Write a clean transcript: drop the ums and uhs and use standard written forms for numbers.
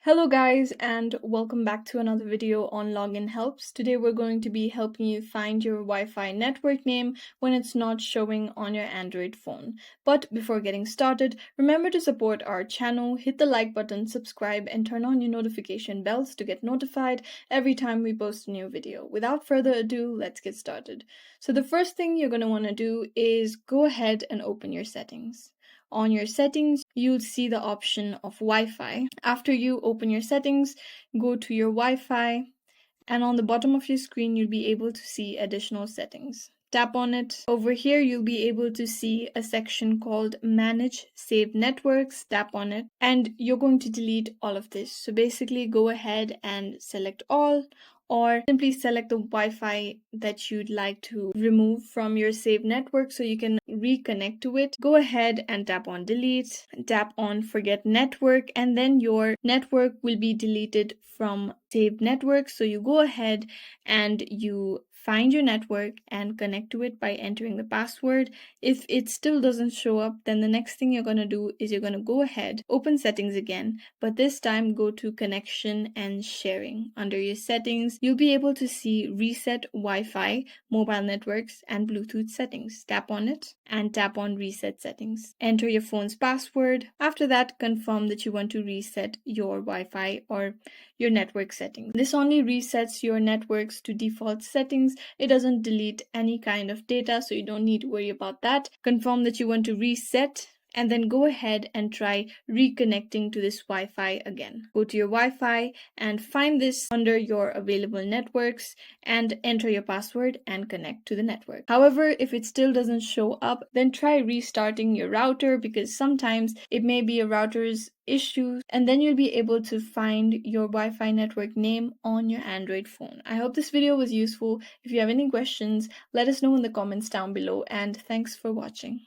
Hello guys and welcome back to another video on login helps. Today we're going to be helping you find your Wi-Fi network name when it's not showing on your Android phone. But before getting started, remember to support our channel, hit the like button, subscribe and turn on your notification bells to get notified every time we post a new video. Without further ado, let's get started. So the first thing you're going to want to do is go ahead and open your settings. On your settings, you'll see the option of Wi-Fi. After you open your settings, go to your Wi-Fi, and on the bottom of your screen, you'll be able to see additional settings. Tap on it. Over here, you'll be able to see a section called Manage Saved Networks. Tap on it, and you're going to delete all of this. So basically, go ahead and select all, or simply select the Wi-Fi that you'd like to remove from your saved network so you can reconnect to it. Go ahead and tap on delete, tap on forget network, and then your network will be deleted from saved network. So you go ahead and you find your network and connect to it by entering the password. If it still doesn't show up, then the next thing you're going to do is you're going to go ahead, open settings again, but this time go to connection and sharing. Under your settings, you'll be able to see reset Wi-Fi, mobile networks, and Bluetooth settings. Tap on it and tap on reset settings. Enter your phone's password. After that, confirm that you want to reset your Wi-Fi or your network settings. This only resets your networks to default settings. It doesn't delete any kind of data, so you don't need to worry about that. Confirm that you want to reset, and then go ahead and try reconnecting to this Wi-Fi again. Go to your Wi-Fi and find this under your available networks and enter your password and connect to the network. However, if it still doesn't show up, then try restarting your router, because sometimes it may be a router's issue, and then you'll be able to find your Wi-Fi network name on your Android phone. I hope this video was useful. If you have any questions, let us know in the comments down below, and thanks for watching.